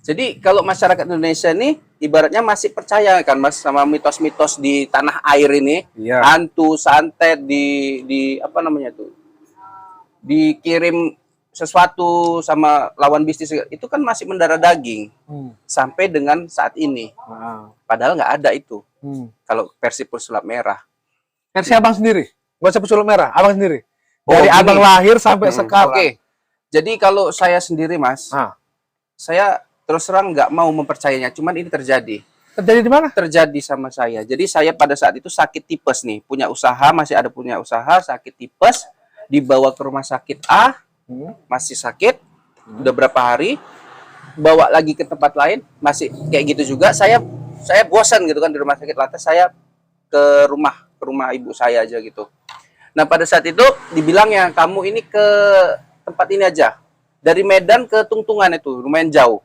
Jadi kalau masyarakat Indonesia ini ibaratnya masih percaya kan Mas sama mitos-mitos di tanah air ini, Iya. hantu, santet di apa namanya tuh? Dikirim sesuatu sama lawan bisnis itu kan masih mendarah daging sampai dengan saat ini. Padahal nggak ada itu. Kalau versi pesulap merah. Versi abang sendiri, nggak usah pesulap merah, abang sendiri. Oh, Dari gini. abang lahir sampai sekarang. Oke. Jadi kalau saya sendiri Mas, saya terus terang nggak mau mempercayainya. Cuman ini terjadi. Terjadi di mana? Terjadi sama saya. Jadi saya pada saat itu sakit tipes nih, punya usaha, masih ada punya usaha, sakit tipes, dibawa ke rumah sakit A, masih sakit, udah berapa hari, bawa lagi ke tempat lain, masih kayak gitu juga. Saya bosan gitu kan di rumah sakit, lantas saya ke rumah ibu saya aja gitu. Nah pada saat itu dibilangnya kamu ini ke tempat ini aja, dari Medan ke Tungtungan itu lumayan jauh,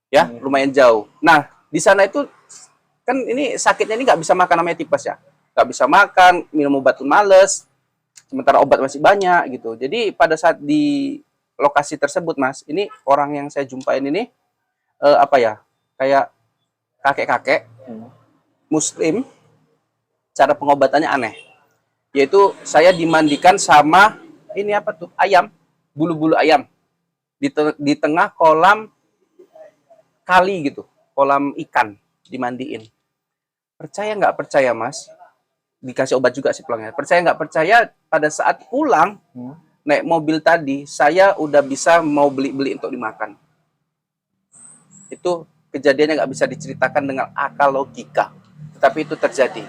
ya lumayan jauh. Nah di sana itu kan ini sakitnya ini nggak bisa makan, namanya tipes ya, nggak bisa makan, minum obat pun males, sementara obat masih banyak gitu. Jadi pada saat di lokasi tersebut Mas, ini orang yang saya jumpain ini apa ya, kayak kakek-kakek Muslim, cara pengobatannya aneh, yaitu saya dimandikan sama ini apa tuh, ayam, bulu-bulu ayam di tengah kolam kali gitu, kolam ikan, dimandiin. Percaya nggak percaya Mas, dikasih obat juga sih pulangnya. Percaya nggak percaya, pada saat pulang naik mobil tadi, saya udah bisa mau beli-beli untuk dimakan. Itu kejadiannya nggak bisa diceritakan dengan akal logika, tetapi itu terjadi.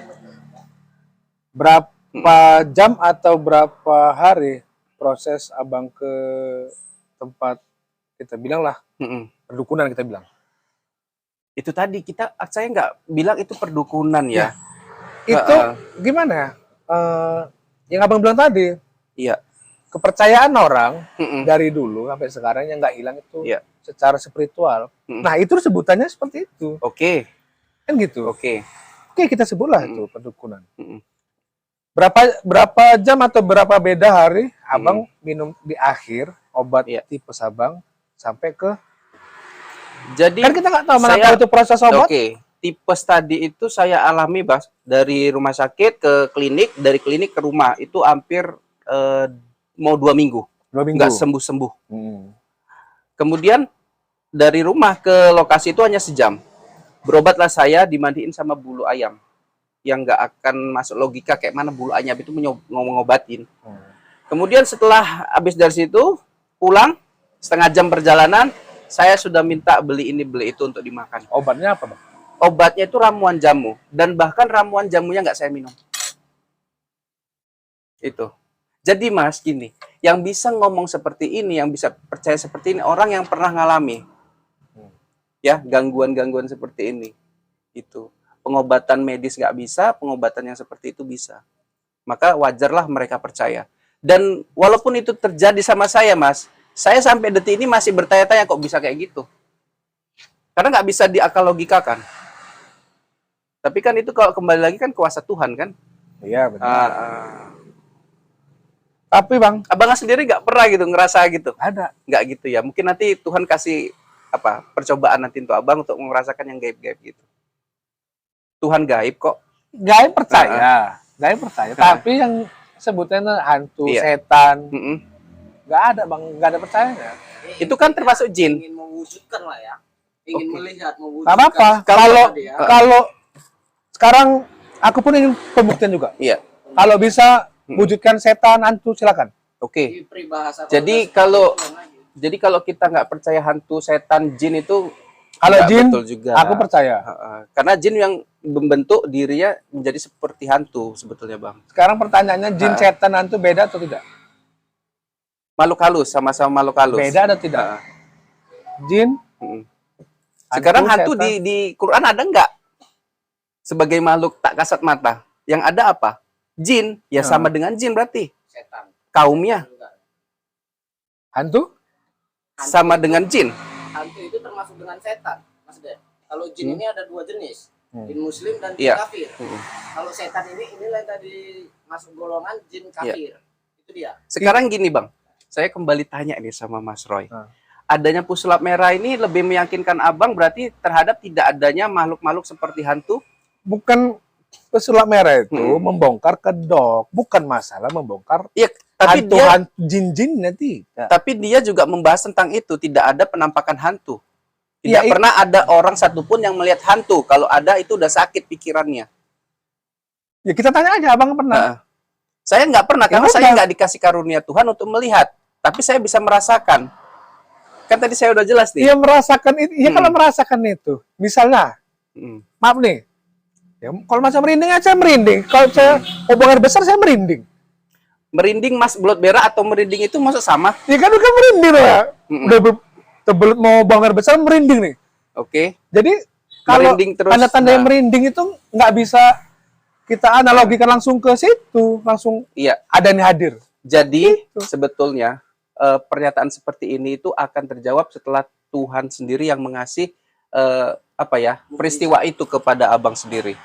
Berapa jam atau berapa hari proses abang ke tempat, kita bilang lah, perdukunan kita bilang? Itu tadi saya nggak bilang itu perdukunan ya. Itu gimana ya? Yang abang bilang tadi, Iya. kepercayaan orang dari dulu sampai sekarang yang nggak hilang itu secara spiritual. Nah itu sebutannya seperti itu. Oke. Kan gitu. Oke. Oke, kita sebutlah itu perdukunan. Berapa jam atau berapa beda hari abang minum di akhir obat tipes abang sampai ke, jadi kan kita nggak tahu mana tahu itu proses obat. Oke. Tipes tadi itu saya alami Bas, dari rumah sakit ke klinik, dari klinik ke rumah itu hampir mau 2 minggu. 2 minggu. Nggak sembuh-sembuh. Kemudian dari rumah ke lokasi itu hanya sejam. Berobatlah saya, dimandiin sama bulu ayam. Yang nggak akan masuk logika kayak mana bulu ayam itu ngobatin. Kemudian setelah habis dari situ, pulang, setengah jam perjalanan, saya sudah minta beli ini, beli itu untuk dimakan. Obatnya apa Bang? Obatnya itu ramuan jamu. Dan bahkan ramuan jamunya nggak saya minum. Itu. Jadi Mas, gini, yang bisa ngomong seperti ini, yang bisa percaya seperti ini, orang yang pernah ngalami ya gangguan-gangguan seperti ini. Itu pengobatan medis nggak bisa, pengobatan yang seperti itu bisa. Maka wajarlah mereka percaya. Dan walaupun itu terjadi sama saya Mas, saya sampai detik ini masih bertanya-tanya kok bisa kayak gitu. Karena nggak bisa diakal logikakan. Tapi kan itu kalau kembali lagi kan kuasa Tuhan kan. Iya benar. Tapi Bang, abang sendiri nggak pernah gitu ngerasa gitu? Ada. Nggak gitu ya? Mungkin nanti Tuhan kasih apa percobaan nanti untuk abang untuk merasakan yang gaib-gaib gitu. Tuhan gaib kok. Gaib percaya, gaib percaya. Tapi yang sebutnya hantu, setan, nggak ada Bang, nggak ada percayanya. Itu kan termasuk jin. Ingin mewujudkan lah ya. Ingin melihat, mewujudkan. Nggak apa-apa. Kalau sekarang aku pun ingin pembuktian juga. Iya. Kalau bisa wujudkan setan, hantu, silakan. Oke. Jadi kalau kita nggak percaya hantu, setan, jin itu, kalau jin, betul juga. Aku percaya. Karena jin yang membentuk dirinya menjadi seperti hantu sebetulnya Bang. Sekarang pertanyaannya, jin, setan, hantu beda atau tidak? Makhluk halus, sama-sama makhluk halus. Beda atau tidak? Jin. Sekarang hantu di Quran ada nggak? Sebagai makhluk tak kasat mata. Yang ada apa? Jin. Ya sama dengan jin berarti. Setan. Kaumnya. Hantu? Sama dengan jin. Hantu itu termasuk dengan setan, Mas De. Kalau jin ini ada 2 jenis. Jin muslim dan jin kafir. Kalau setan ini inilah tadi masuk golongan jin kafir. Itu dia. Sekarang gini Bang. Saya kembali tanya nih sama Mas Roy. adanya pesulap merah ini lebih meyakinkan abang berarti terhadap tidak adanya makhluk-makhluk seperti hantu? Bukan pesulap merah itu membongkar kedok, bukan masalah membongkar Iya, tapi hantu jin-jinnya tidak. tapi dia juga membahas tentang itu, tidak ada penampakan hantu. Tidak Ya, pernah ada orang satupun yang melihat hantu. Kalau ada itu udah sakit pikirannya. Ya kita tanya aja, abang pernah? Nah, saya nggak pernah Ya karena udah. saya nggak dikasih karunia Tuhan untuk melihat, tapi saya bisa merasakan. Kan tadi saya udah jelas nih. Iya merasakan itu, ya kalau merasakan itu, misalnya, maaf nih, ya kalau macam merinding aja merinding. Kalau saya hubungan besar saya merinding. Merinding mas belut berak atau merinding itu maksud sama? Ya kan udah merinding ya. Udah tebelut mau bongkar besar merinding nih. Oke. Jadi kalau Merinding terus, tanda-tanda yang merinding itu nggak bisa kita analogikan langsung ke situ, langsung Iya. ada nih hadir. Jadi sebetulnya pernyataan seperti ini itu akan terjawab setelah Tuhan sendiri yang mengasih peristiwa itu kepada abang sendiri.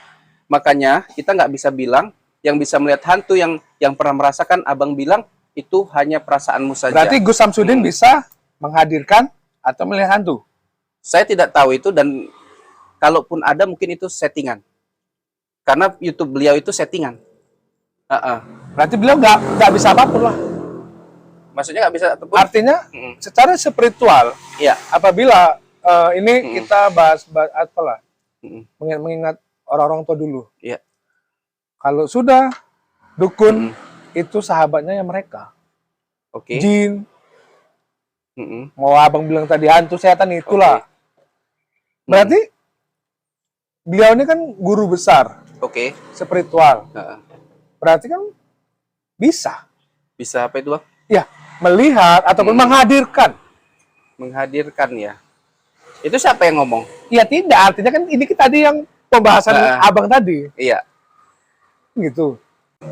Makanya kita nggak bisa bilang yang bisa melihat hantu yang pernah merasakan, abang bilang itu hanya perasaanmu saja. Berarti Gus Samsudin bisa menghadirkan atau melihat hantu. Saya tidak tahu itu, dan kalaupun ada mungkin itu settingan. Karena YouTube beliau itu settingan. Berarti beliau nggak bisa apapun lah. Maksudnya nggak bisa ataupun. Artinya secara spiritual, Iya. apabila ini kita bahas apalah, mengingat orang-orang tua dulu. Iya. Kalau sudah dukun itu sahabatnya yang mereka. Oke. Jin. Mau abang bilang tadi hantu setan itulah. Berarti beliau ini kan guru besar. Oke. Spiritual. Berarti kan bisa. Bisa apa itu, Bang? Ya, melihat ataupun menghadirkan. Menghadirkan ya. Itu siapa yang ngomong? Ya tidak, artinya kan ini tadi yang pembahasan abang tadi. Iya. Gitu.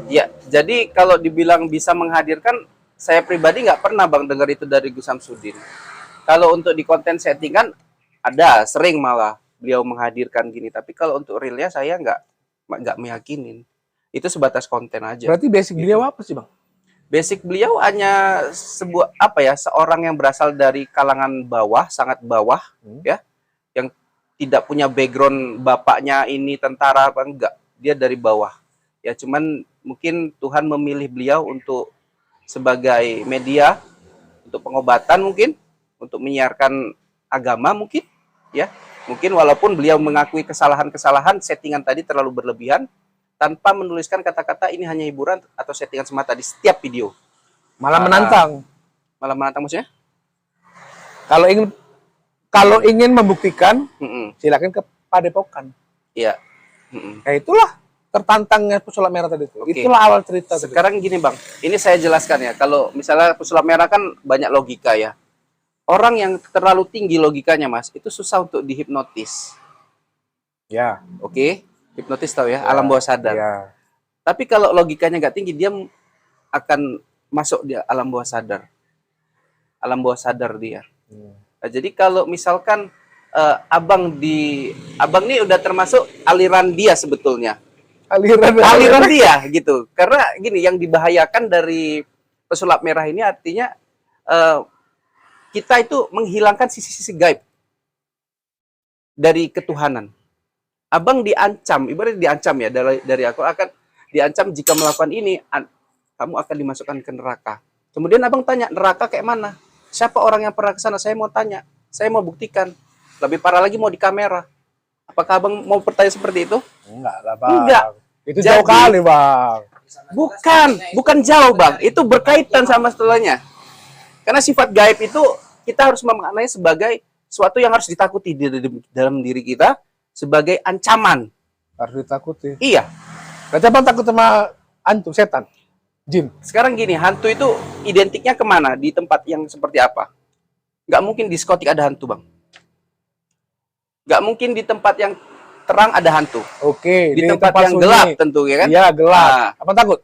Ya, jadi kalau dibilang bisa menghadirkan, saya pribadi nggak pernah Bang dengar itu dari Gus Samsudin. Kalau untuk di konten settingan ada, sering malah beliau menghadirkan gini. Tapi kalau untuk realnya saya nggak meyakinin. Itu sebatas konten aja. Berarti basic beliau apa sih, Bang? Basic beliau hanya seorang yang berasal dari kalangan bawah, sangat bawah, ya, yang tidak punya background bapaknya ini tentara apa enggak, dia dari bawah. Ya cuman mungkin Tuhan memilih beliau untuk sebagai media untuk pengobatan mungkin, untuk menyiarkan agama mungkin, ya. Mungkin walaupun beliau mengakui kesalahan-kesalahan, settingan tadi terlalu berlebihan, tanpa menuliskan kata-kata ini hanya hiburan atau settingan semata di setiap video. Malah menantang. Malah menantang maksudnya? Kalau ingin membuktikan, silakan ke Padepokan. Iya. Ya itulah tertantangnya pesulap merah tadi itu. Oke. Itulah awal cerita. Sekarang gini Bang, ini saya jelaskan ya. Kalau misalnya pesulap merah kan banyak logika ya. Orang yang terlalu tinggi logikanya Mas, itu susah untuk dihipnotis. Ya. Oke? Hipnotis tahu ya, alam bawah sadar. Ya. Tapi kalau logikanya nggak tinggi, dia akan masuk di alam bawah sadar. Alam bawah sadar dia. Nah, jadi kalau misalkan abang ini udah termasuk aliran dia sebetulnya. Aliran dia gitu. Karena gini, yang dibahayakan dari pesulap merah ini artinya kita itu menghilangkan sisi-sisi gaib dari ketuhanan. Abang diancam, ibaratnya diancam ya, dari aku akan diancam jika melakukan ini, kamu akan dimasukkan ke neraka. Kemudian abang tanya, neraka kayak mana? Siapa orang yang pernah ke sana? Saya mau tanya, saya mau buktikan. Lebih parah lagi mau di kamera. Apakah abang mau bertanya seperti itu? Enggak lah, Bang. Enggak. Itu jauh kali, Bang. Bukan jauh, Bang. Itu berkaitan sama setelahnya. Karena sifat gaib itu kita harus memaknai sebagai sesuatu yang harus ditakuti di dalam diri kita, sebagai ancaman. Harus ditakuti. Iya. Berarti Abang takut sama hantu, setan, jin. Sekarang gini, hantu itu identiknya kemana? Di tempat yang seperti apa? Nggak mungkin di diskotik ada hantu, Bang. Nggak mungkin di tempat yang terang ada hantu. Oke. Di tempat yang sunyi. gelap tentu, ya kan? Iya, gelap. Nah, Abang takut?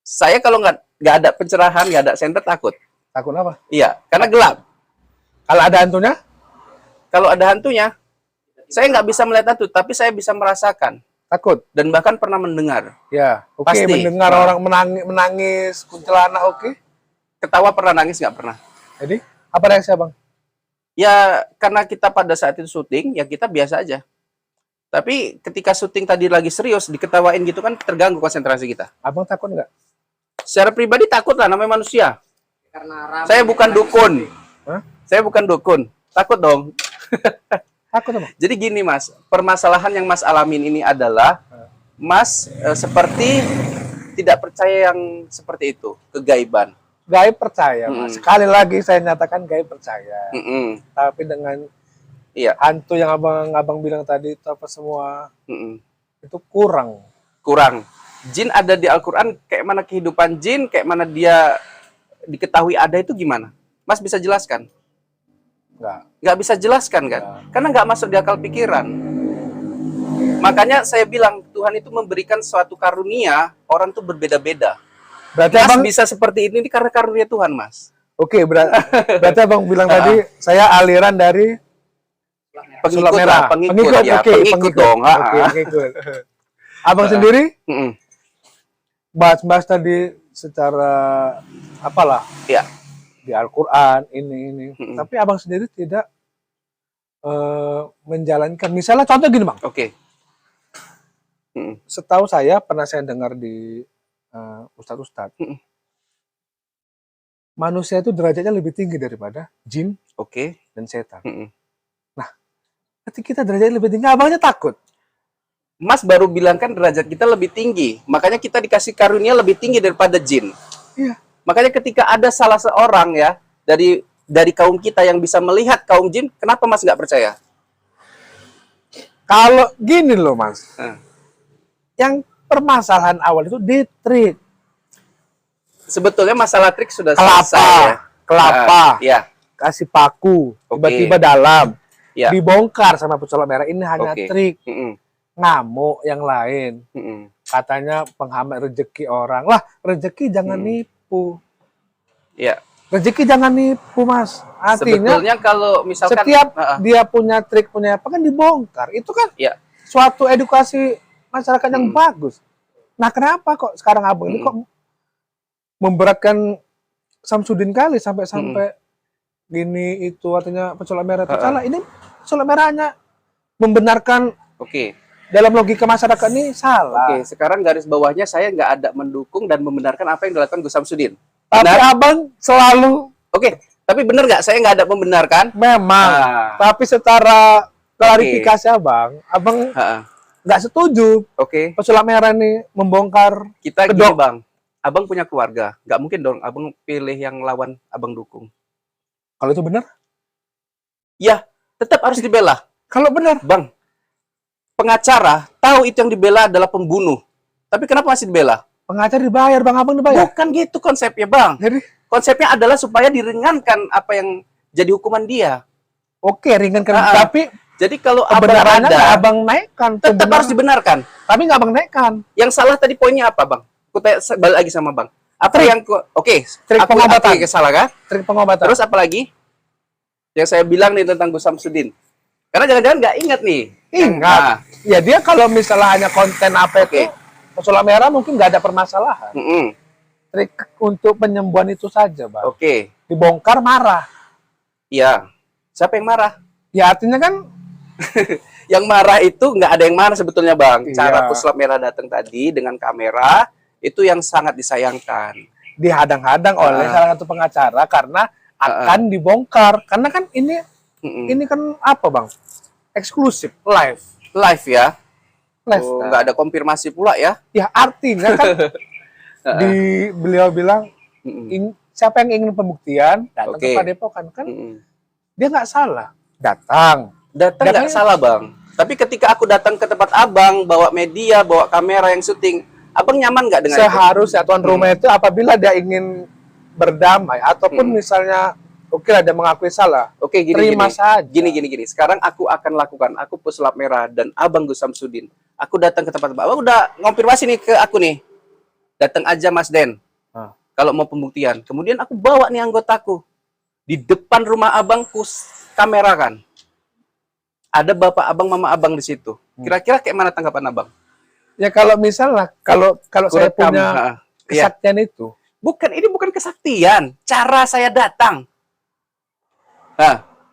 saya kalau nggak ada pencerahan, nggak ada senter, takut. Takut apa? Iya, karena gelap. Kalau ada hantunya? Kalau ada hantunya, saya nggak bisa melihat hantu, tapi saya bisa merasakan. Takut? Dan bahkan pernah mendengar. Ya, oke. Pasti. Mendengar orang menangis kuntilanak, oke. Ketawa pernah, nangis nggak pernah. Jadi, apa reaksi Abang? Ya karena kita pada saat itu syuting, ya kita biasa aja. Tapi ketika syuting tadi lagi serius, diketawain gitu kan terganggu konsentrasi kita. Abang takut nggak? Secara pribadi takut lah, namanya manusia. Karena ramai Saya bukan dukun. Hah? Saya bukan dukun. Takut dong. Takut apa? Jadi gini Mas, permasalahan yang Mas alamin ini adalah Mas seperti tidak percaya yang seperti itu, kegaiban. Gaib percaya, Mas. Sekali lagi saya nyatakan gaib percaya. Tapi dengan Iya. hantu yang abang bilang tadi itu apa semua itu kurang. Kurang. Jin ada di Al-Quran, kayak mana kehidupan jin, kayak mana dia diketahui ada itu gimana? Mas bisa jelaskan? Nggak bisa jelaskan kan? Karena nggak masuk di akal pikiran. Makanya saya bilang Tuhan itu memberikan suatu karunia, orang tuh berbeda-beda. Berarti Mas abang bisa seperti ini karena karunia Tuhan, Mas. Oke, berarti abang bilang tadi saya aliran dari Pengikut Sulap lah, Merah. pengikut, ya, oke, pengikut dong. Oke, pengikut. Abang sendiri bahas-bahas tadi secara apalah Iya. di Al-Quran ini. Tapi abang sendiri tidak menjalankan. Misalnya contoh gini bang. Oke. Setahu saya pernah saya dengar di ustadz-ustadz. Manusia itu derajatnya lebih tinggi daripada jin, Oke. dan setan. Nah, ketika kita derajatnya lebih tinggi, abangnya takut. Mas baru bilang kan derajat kita lebih tinggi. Makanya kita dikasih karunia lebih tinggi daripada jin. Iya. Makanya ketika ada salah seorang ya dari kaum kita yang bisa melihat kaum jin, kenapa Mas nggak percaya? Kalau gini loh mas, yang permasalahan awal itu di trik. Sebetulnya masalah trik sudah Kelapa, selesai ya. kelapa, Ya. kasih paku, Oke. tiba-tiba dalam, Ya. dibongkar sama pesulap merah. Ini hanya Oke. trik, ngamuk yang lain. Katanya penghambat rezeki orang. Lah, rezeki jangan nipu. Ya. Rezeki jangan nipu, Mas. Artinya Sebetulnya kalau misalkan setiap dia punya trik, punya apa kan dibongkar. Itu kan ya. suatu edukasi masyarakat yang bagus. Nah, kenapa kok sekarang abang ini kok memberatkan Samsudin kali sampai gini itu artinya pesulap merah itu salah. Ini pesulap merah hanya membenarkan. Oke. Dalam logika masyarakat ini salah. Oke, sekarang garis bawahnya saya nggak ada mendukung dan membenarkan apa yang dilakukan Gus Samsudin. Tapi Benar? abang selalu Oke, tapi benar nggak? Saya nggak ada membenarkan. memang. Tapi secara klarifikasi abang nggak setuju. Oke, Pesulap merah ini membongkar. kita gini Kedok. bang. Abang punya keluarga, nggak mungkin dong abang pilih yang lawan abang dukung. Kalau itu benar? Ya, tetap harus dibela. Kalau benar, Bang, pengacara tahu itu yang dibela adalah pembunuh. Tapi kenapa masih dibela? pengacara dibayar, bang abang dibayar. Bukan gitu konsepnya bang. Jadi, Konsepnya adalah supaya diringankan apa yang jadi hukuman dia. oke ringankan. Tapi Jadi kalau abang kebenarannya nggak ada, abang naikkan. tetap harus dibenarkan. Tapi nggak abang naikkan. Yang salah tadi poinnya apa bang? Aku balik lagi sama bang. Apa Trik. yang oke? Trik Aku pengobatan. akui salah kan? Trik pengobatan. Terus apa lagi? Yang saya bilang nih tentang Gus Samsudin. Karena jangan-jangan nggak ingat nih. Ingat. Nah, Ya dia kalau misalnya hanya konten apa itu, pesulap merah mungkin nggak ada permasalahan. Trik untuk penyembuhan itu saja, bang. Oke. Dibongkar marah. Iya. Siapa yang marah? Ya artinya kan Yang marah itu nggak ada yang marah sebetulnya bang. Iya. Cara pesulap merah datang tadi dengan kamera itu yang sangat disayangkan. dihadang-hadang oleh salah satu pengacara karena akan dibongkar. Karena kan ini kan apa, bang? Eksklusif, live. Live ya. Live. Oh, nggak ada konfirmasi pula ya. Ya artinya kan beliau bilang siapa yang ingin pembuktian datang Oke. ke Padepokan kan dia nggak salah datang Datang nggak Datangnya- salah bang. Tapi ketika aku datang ke tempat abang, bawa media, bawa kamera yang syuting, abang nyaman nggak dengan itu? seharusnya tuan rumah itu apabila dia ingin berdamai ataupun misalnya oke lah dia mengakui salah Oke, terima gini. saja. Gini. Sekarang aku akan lakukan. Aku pesulap merah dan abang Gus Samsudin. Aku datang ke tempat abang udah ngonfirmasi nih ke aku nih. Datang aja Mas Den. Kalau mau pembuktian. Kemudian aku bawa nih anggotaku. Di depan rumah abang kamerakan. Ada bapak abang, mama abang di situ. Kira-kira kayak mana tanggapan abang? Ya kalau misalnya kalau saya Kurekam. punya Iya. kesaktian itu Ini bukan kesaktian. Cara saya datang.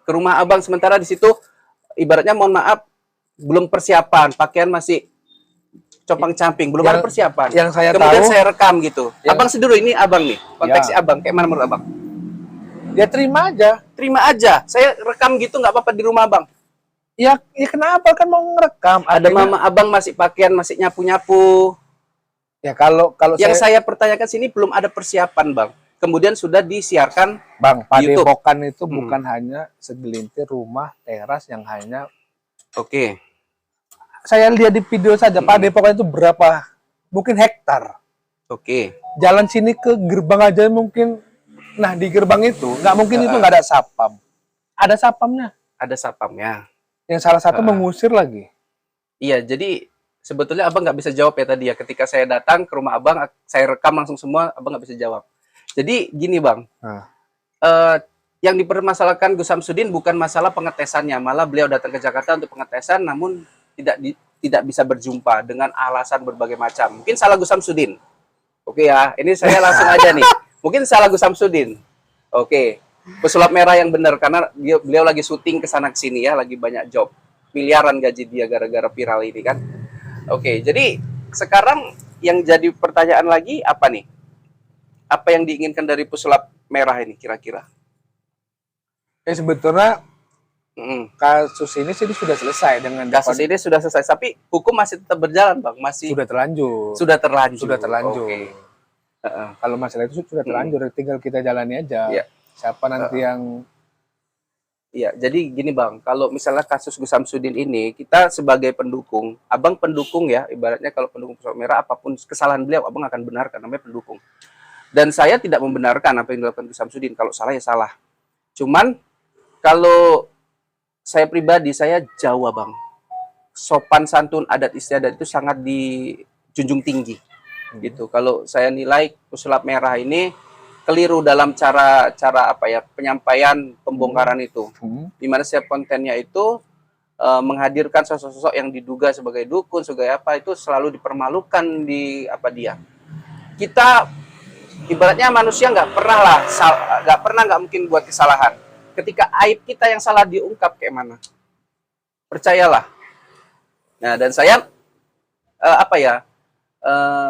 ke rumah abang, sementara di situ ibaratnya mohon maaf belum persiapan, pakaian masih compang-camping, belum ada persiapan. Yang saya Kemudian tahu, saya rekam gitu. yang- Abang sendiri ini abang nih, konteksnya abang, kayak mana menurut abang? dia terima aja. Terima aja, saya rekam gitu nggak apa-apa di rumah abang. Ya kenapa kan mau ngerekam? Ada Artinya, mama abang masih pakaian, masih nyapu-nyapu. ya kalau Yang saya pertanyakan sini belum ada persiapan bang. Kemudian sudah disiarkan Bang, YouTube. Padepokan itu bukan hanya segelintir rumah teras yang hanya Oke. saya lihat di video saja Padepokan itu berapa mungkin hektar. Oke. Jalan sini ke gerbang aja mungkin, nah di gerbang itu nggak mungkin itu nggak ada sapam. Ada sapamnya. Ada sapamnya. Yang salah satu mengusir lagi. Iya, jadi sebetulnya abang nggak bisa jawab ya tadi ya. Ketika saya datang ke rumah abang, saya rekam langsung semua, abang nggak bisa jawab. Jadi gini bang, yang dipermasalahkan Gus Samsudin bukan masalah pengetesannya, malah beliau datang ke Jakarta untuk pengetesan, namun tidak bisa berjumpa dengan alasan berbagai macam. Mungkin salah Gus Samsudin. Oke ya, ini saya langsung aja nih. Mungkin salah Gus Samsudin. Oke. Pesulap merah yang benar karena beliau lagi syuting ke sana ke sini ya, lagi banyak job. Miliaran gaji dia gara-gara viral ini kan. Oke, jadi sekarang yang jadi pertanyaan lagi apa nih? Apa yang diinginkan dari pesulap merah ini kira-kira? Sebetulnya kasus ini sih sudah selesai dengan kasus ini sudah selesai, tapi hukum masih tetap berjalan, Bang. Masih sudah terlanjur. Sudah terlanjur. Okay. Kalau masalah itu sudah terlanjur, tinggal kita jalani aja. Yeah. Siapa nanti yang Iya, jadi gini Bang, kalau misalnya kasus Gus Samsudin ini, kita sebagai pendukung, Abang pendukung ya, ibaratnya kalau pendukung Pesulap Merah, apapun kesalahan beliau, Abang akan benarkan, namanya pendukung. Dan saya tidak membenarkan apa yang dilakukan Gus Samsudin, kalau salah ya salah. Cuman, kalau saya pribadi, saya Jawa Bang. Sopan santun adat istiadat itu sangat dijunjung tinggi. Gitu. Kalau saya nilai Pesulap Merah ini, keliru dalam cara apa ya penyampaian pembongkaran itu, di mana setiap kontennya itu menghadirkan sosok-sosok yang diduga sebagai dukun, sebagai apa itu selalu dipermalukan di apa dia. Kita ibaratnya manusia nggak mungkin buat kesalahan. Ketika aib kita yang salah diungkap kayak mana? Percayalah. Nah dan saya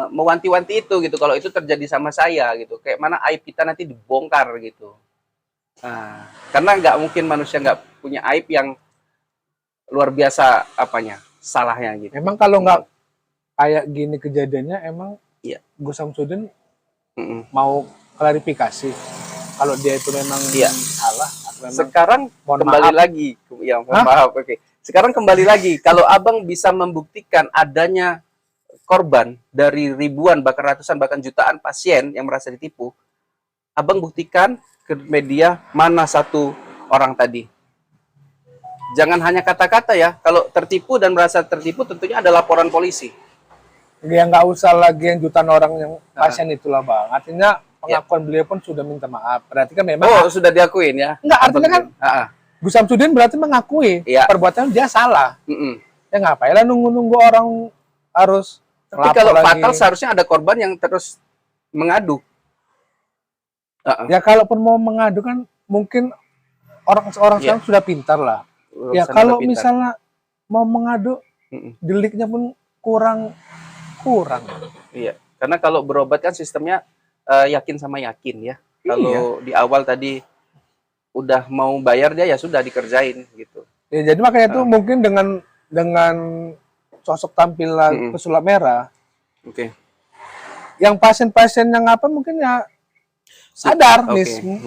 mewanti-wanti itu gitu kalau itu terjadi sama saya gitu, kayak mana aib kita nanti dibongkar gitu. Nah, karena nggak mungkin manusia nggak punya aib yang luar biasa salahnya gitu. Emang kalau nggak kayak gini kejadiannya, emang Gus Samsudin mau klarifikasi kalau dia itu memang salah atau memang sekarang kembali lagi ya maaf. Oke. Sekarang kembali lagi kalau abang bisa membuktikan adanya korban dari ribuan, bahkan ratusan, bahkan jutaan pasien yang merasa ditipu, abang buktikan ke media mana satu orang tadi. Jangan hanya kata-kata ya. Kalau tertipu dan merasa tertipu, tentunya ada laporan polisi. Ya nggak usah lagi yang jutaan orang yang pasien itulah Bang. Artinya pengakuan beliau pun sudah minta maaf. Berarti kan memang sudah diakuin ya. Enggak, artinya kan Gus Samsudin berarti mengakui perbuatan dia salah. Ya ngapain lah nunggu-nunggu orang harus. Tapi kalau fatal seharusnya ada korban yang terus mengadu. Ya kalaupun mau mengadu kan mungkin orang sekarang sudah pintar lah. Ya kalau misalnya mau mengadu, deliknya pun kurang. Iya, karena kalau berobat kan sistemnya yakin sama yakin ya. Kalau di awal tadi udah mau bayar dia ya sudah dikerjain gitu. Ya jadi makanya itu mungkin dengan sosok tampilan Pesulap Merah. Oke. Yang pasien-pasien yang mungkin ya sadar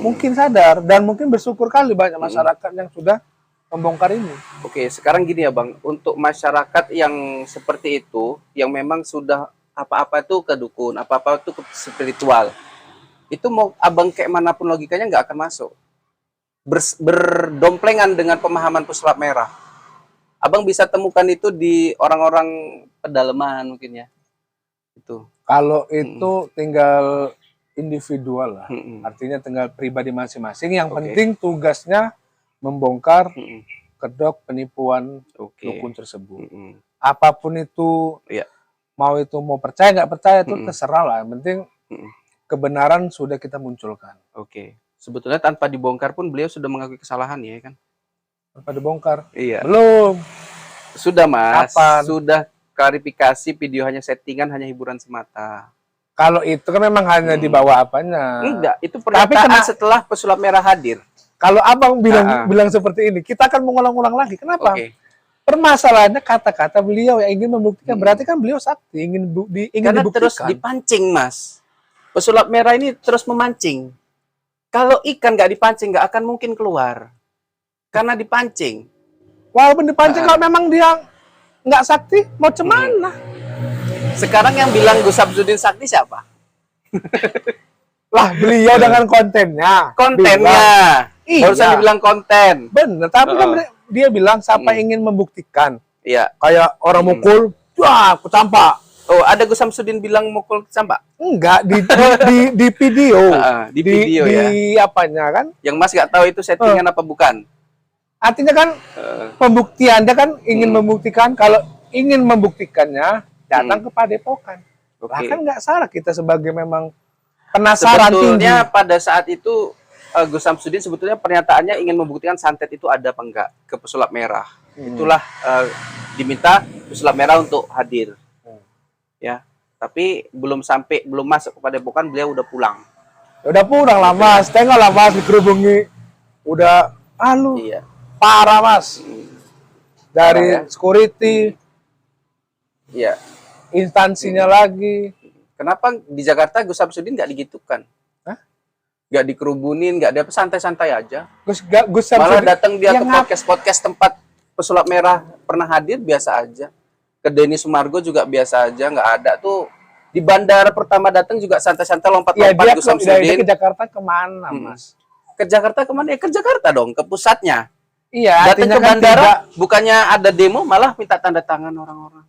mungkin sadar dan mungkin bersyukur kali banyak masyarakat yang sudah membongkar ini. Oke, sekarang gini ya Bang, untuk masyarakat yang seperti itu, yang memang sudah apa-apa itu ke dukun, apa-apa itu ke spiritual, itu mau abang kayak manapun logikanya nggak akan masuk. Berdomplengan dengan pemahaman Pesulap Merah. Abang bisa temukan itu di orang-orang pedalaman mungkin ya. Itu. Kalau itu tinggal individual lah. Artinya tinggal pribadi masing-masing. Yang penting tugasnya membongkar kedok penipuan dukun tersebut. Apapun itu, mau percaya nggak percaya itu terserah lah. Yang penting kebenaran sudah kita munculkan. Sebetulnya tanpa dibongkar pun beliau sudah mengakui kesalahan ya kan? Apa dibongkar? Iya. Belum. Sudah, Mas. Kapan? Sudah klarifikasi video hanya settingan, hanya hiburan semata. Kalau itu kan memang hanya di bawah apanya. Enggak, itu Tapi pernyataan setelah pesulap merah hadir. kalau abang bilang seperti ini, kita akan mengulang-ulang lagi. Kenapa? Oke. Permasalahannya kata-kata beliau yang ingin membuktikan. Berarti kan beliau sakti, ingin Karena dibuktikan. terus dipancing, Mas. Pesulap merah ini terus memancing. Kalau ikan nggak dipancing, nggak akan mungkin keluar. Karena dipancing. Walaupun dipancing, kalau memang dia nggak sakti, mau cemana? Sekarang yang bilang Gus Samsudin sakti siapa? Lah, beliau dengan kontennya. Kontennya. Iya. Barusan dibilang konten. Bener, tapi kan dia bilang siapa ingin membuktikan. Iya. Kayak orang mukul, wah, aku campak. Oh, ada Gus Samsudin bilang mukul sampah? Enggak, di video. Di video ya. Di apanya kan? Yang Mas nggak tahu itu settingan apa bukan? Artinya kan pembuktian, dia kan ingin membuktikan, kalau ingin membuktikannya, datang ke Padepokan. Lah kan nggak salah kita sebagai memang penasaran tinggi. Sebetulnya pada saat itu Gus Samsudin sebetulnya pernyataannya ingin membuktikan santet itu ada apa enggak ke pesulap merah. Itulah diminta pesulap merah untuk hadir. Ya, tapi belum masuk ke Padepokan, beliau udah pulang. Udah pulang lah Mas, tengoklah Mas dikerubungi. Udah, Iya. parah Mas. Dari Parah, ya? security, Iya. instansinya lagi. Kenapa di Jakarta Gus Samsudin nggak digitukan? Hah? Nggak dikerubunin, nggak ada, santai-santai aja. Gus Malah Samsudin datang dia ke yang podcast tempat pesulap merah pernah hadir biasa aja. Ke Denny Sumargo juga biasa aja, nggak ada tuh. Di bandara pertama datang juga santai-santai ya lompat-lompat dia Gus Samsudin. ke Jakarta kemana Mas? Ke Jakarta kemana? Ya ke Jakarta dong, ke pusatnya. Iya, Datang artinya ke kan bandara, tidak, bukannya ada demo, malah minta tanda tangan orang-orang.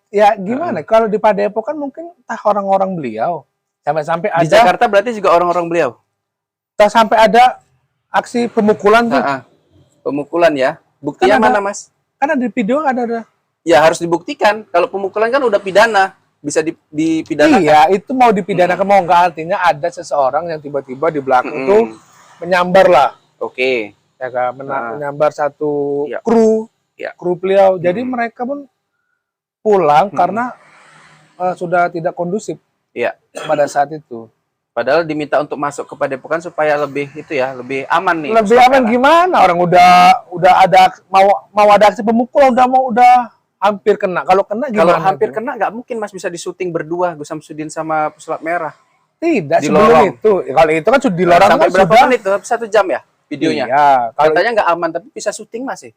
ya gimana? Kalau di Padepokan mungkin entah orang-orang beliau sampai Di ada Jakarta berarti juga orang-orang beliau. sampai ada aksi pemukulan tuh. Pemukulan ya. Buktinya Kan ada- mana, Mas? Karena di video ada. Ya harus dibuktikan. Kalau pemukulan kan udah pidana, bisa dipidanakan. Iya, itu mau dipidanakan mau nggak, artinya ada seseorang yang tiba-tiba di belakang tuh menyambar lah. Oke. Ya kan, menyambar satu Iya. kru Iya. beliau. Jadi mereka pun pulang karena sudah tidak kondusif Iya. pada saat itu. Padahal diminta untuk masuk ke Padepokan supaya lebih itu ya, lebih aman nih. Lebih aman gimana? Orang udah ada mau ada aksi pemukulan, udah hampir kena. Kalau kena gimana? Kalau hampir tuh? kena nggak mungkin Mas bisa syuting berdua Gus Samsudin sama pesulap merah. Tidak, Di sebelum lorong. itu. Kalau itu kan sudah di lorong Sampai kan berapa sudah. menit? 1 jam ya videonya. Iya, kalau Katanya nggak aman tapi bisa syuting masih.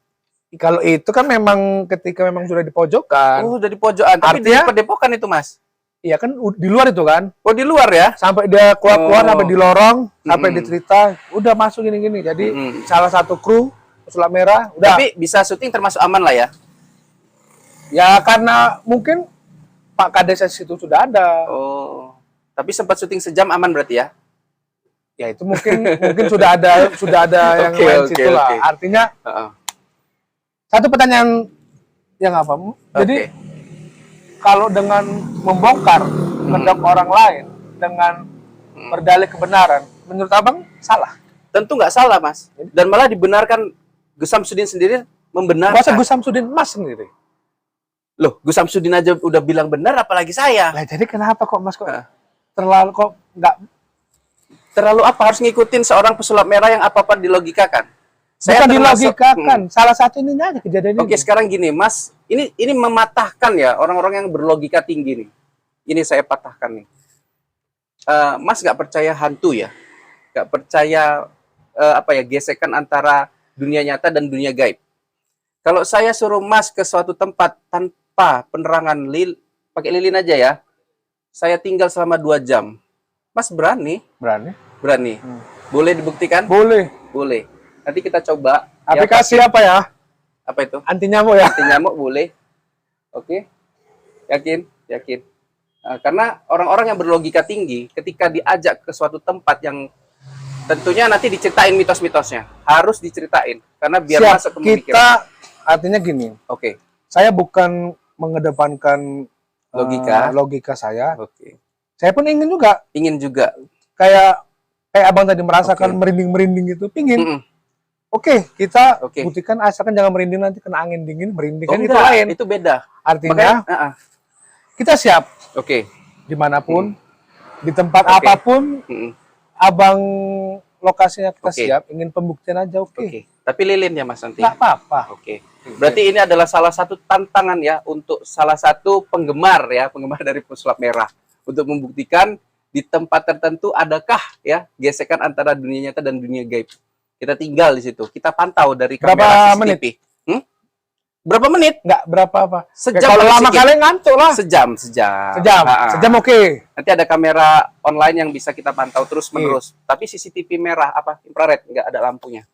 kalau itu kan memang ketika memang sudah di pojokan. Oh, udah di pojokan. Tapi di Artinya- Padepokan itu, Mas. Iya kan di luar itu kan. Oh, di luar ya? Sampai dia keluar sampai di lorong, sampai Mm-mm. dicerita, udah masuk gini-gini. Jadi Mm-mm. salah satu kru pesulap merah udah. Tapi bisa syuting termasuk aman lah ya. Ya karena mungkin Pak Kades itu sudah ada. Oh. Tapi sempat syuting sejam aman berarti ya? Ya itu mungkin sudah ada yang Oke, lain oke, situ lah. oke. Artinya Heeh. satu pertanyaan yang apa? Jadi Oke. kalau dengan membongkar kedok orang lain dengan berdalih kebenaran, menurut abang salah? Tentu nggak salah, Mas. Dan malah dibenarkan Gus Samsudin sendiri membenarkan. Masa Gus Samsudin Mas sendiri? Loh, Gus Samsudin aja udah bilang benar, apalagi saya. Lah jadi kenapa kok Mas kok terlalu kok nggak Terlalu apa harus ngikutin seorang pesulap merah yang apa-apa dilogikakan? bukan termasuk- dilogikakan? Salah satu ini aja kejadian Oke, ini. sekarang gini, Mas. Ini mematahkan ya orang-orang yang berlogika tinggi nih. Ini saya patahkan nih. Mas nggak percaya hantu ya? Nggak percaya gesekan antara dunia nyata dan dunia gaib. Kalau saya suruh Mas ke suatu tempat tanpa penerangan pakai lilin aja ya, saya tinggal selama 2 jam. Mas berani? Berani? Berani. Boleh dibuktikan? Boleh. Boleh. Nanti kita coba. Aplikasi apa ya? Apa itu? Anti nyamuk ya? Anti nyamuk boleh. Oke. Yakin? Yakin. Karena orang-orang yang berlogika tinggi ketika diajak ke suatu tempat yang tentunya nanti diceritain mitos-mitosnya. Harus diceritain karena biar Siap, masuk ke pemikiran. kita artinya gini. Oke. Saya bukan mengedepankan Logika. logika saya. Oke. Saya pun ingin juga Ingin juga. kayak kayak abang tadi merasakan Oke. merinding-merinding gitu, pingin. Mm-mm. Oke, kita Oke. buktikan asalkan jangan merinding nanti kena angin dingin, merinding Oh, kan itu enggak, lain. itu beda. Artinya Makanya, kita siap oke. dimanapun, di tempat Oke. apapun, Mm-mm. abang lokasinya kita Oke. siap, ingin pembuktian aja oke. Oke. Tapi lilin ya Mas nanti. Nggak apa-apa. Oke. Berarti ini adalah salah satu tantangan ya untuk salah satu penggemar dari pesulap merah untuk membuktikan di tempat tertentu adakah ya gesekan antara dunia nyata dan dunia gaib. Kita tinggal di situ. Kita pantau dari Berapa kamera CCTV. menit? Berapa menit? Nggak berapa apa. Sejam Kalau paling lama sedikit. kali ngantuk lah. Sejam. Sejam, Ha-ha. sejam oke. Nanti ada kamera online yang bisa kita pantau terus menerus. Tapi CCTV merah infrared nggak ada lampunya.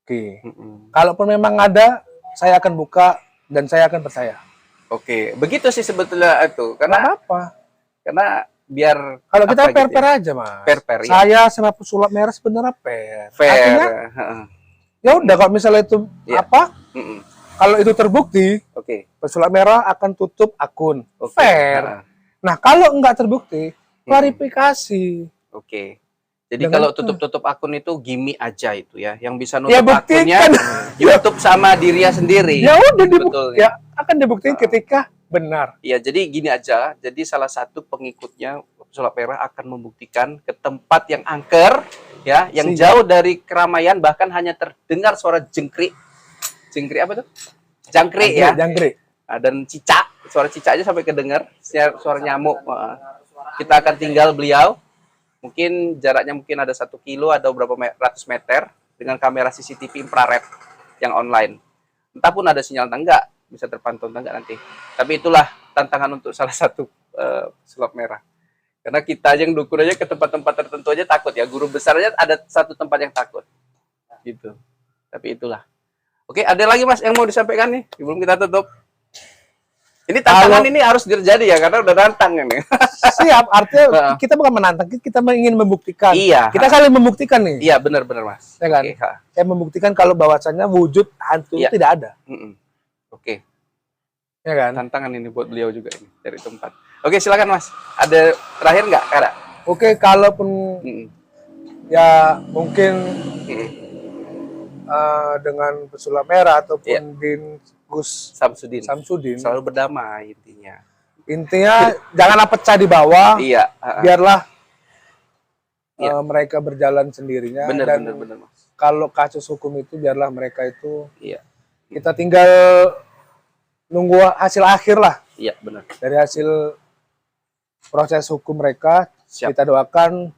Oke. Mm-mm. Kalaupun memang ada, saya akan buka dan saya akan percaya. Oke, begitu sih sebetulnya itu. Karena apa? Karena biar Kalau kita apa gitu per-per ya? aja, Mas. Per-per, iya. Saya sama pesulap merah sebenarnya per. Fair. Artinya, Heeh. ya udah kalau misalnya itu Iya. apa? Mm-mm. Kalau itu terbukti, Oke. pesulap merah akan tutup akun. Oke. Fair. Heeh. Nah, kalau nggak terbukti, klarifikasi. Oke. Jadi Dengan- kalau tutup-tutup akun itu gimmick aja itu ya. Yang bisa nutup Ya buktikan. akunnya YouTube sama dirinya sendiri. Ya udah Betul, dibuktikan. Ya akan dibuktikan ketika benar. Ya, jadi gini aja. Jadi salah satu pengikutnya pesulap merah akan membuktikan ke tempat yang angker ya, yang Siap. jauh dari keramaian, bahkan hanya terdengar suara jengkrik. Jengkrik apa tuh? Jangkrik ya. Jangkrik. Nah, dan cicak, suara cicak aja sampai kedengar, suara nyamuk. Wah. Kita akan tinggal beliau. Mungkin jaraknya mungkin ada 1 kilo, ada beberapa ratus meter dengan kamera CCTV infrared yang online. Entah pun ada sinyal atau enggak, bisa terpantau atau enggak nanti. Tapi itulah tantangan untuk salah satu pesulap merah. Karena kita aja yang dukur aja ke tempat-tempat tertentu aja takut ya. Guru besarnya ada satu tempat yang takut. Gitu. Tapi itulah. Oke, ada lagi Mas yang mau disampaikan nih sebelum kita tutup? Ini tantangan ini harus terjadi ya, karena udah nantang ini. Siap, artinya kita bukan menantang, kita ingin membuktikan. Iya. Kita saling membuktikan nih. Iya, benar-benar Mas. Ya kan? Oke, ha. Saya membuktikan kalau bahwasannya wujud hantu Iya. tidak ada. Mm-mm. Oke, Ya kan? tantangan ini buat beliau juga ini dari tempat. Oke, silakan Mas. Ada terakhir nggak? Ada. Oke, kalaupun Mm-mm. ya mungkin Mm-mm. dengan pesulap merah ataupun Iya. Din Gus Samsudin. Samsudin, Selalu berdamai intinya. intinya janganlah pecah di bawah, Iya. Ha-ha. biarlah Iya. mereka berjalan sendirinya. Benar, dan benar Mas. kalau kasus hukum itu biarlah mereka itu, Iya. kita tinggal nunggu hasil akhir lah Iya, benar. dari hasil proses hukum mereka. Siap. Kita doakan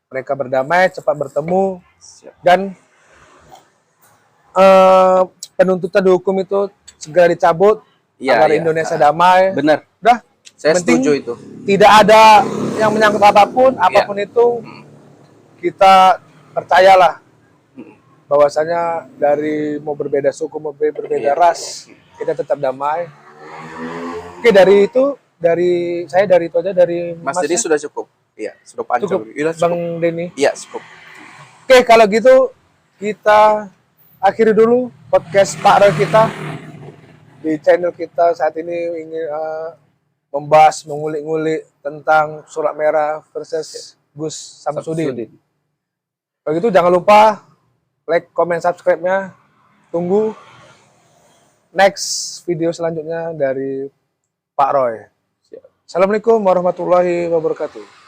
mereka berdamai, cepat bertemu, Siap. dan penuntutan hukum itu segera dicabut Iya, agar iya. Indonesia damai. Benar. Udah, Saya penting setuju itu. tidak ada yang menyangkut apapun, Iya. apapun itu kita percayalah bahwasanya dari mau berbeda suku, mau berbeda Iya. ras, kita tetap damai. Oke, dari itu, dari saya dari itu aja, dari Mas Mas jadi ya. sudah cukup. Iya, sudah panjang. Cukup, Iya, Bang cukup. Denny. Iya, cukup. Oke, kalau gitu kita akhiri dulu podcast Pak Roy kita di channel kita saat ini ingin membahas, mengulik-ngulik tentang Sulap Merah versus Gus Samsudin. Kalau gitu jangan lupa like, comment, subscribe-nya. Tunggu next video selanjutnya dari Pak Roy. Assalamualaikum warahmatullahi wabarakatuh.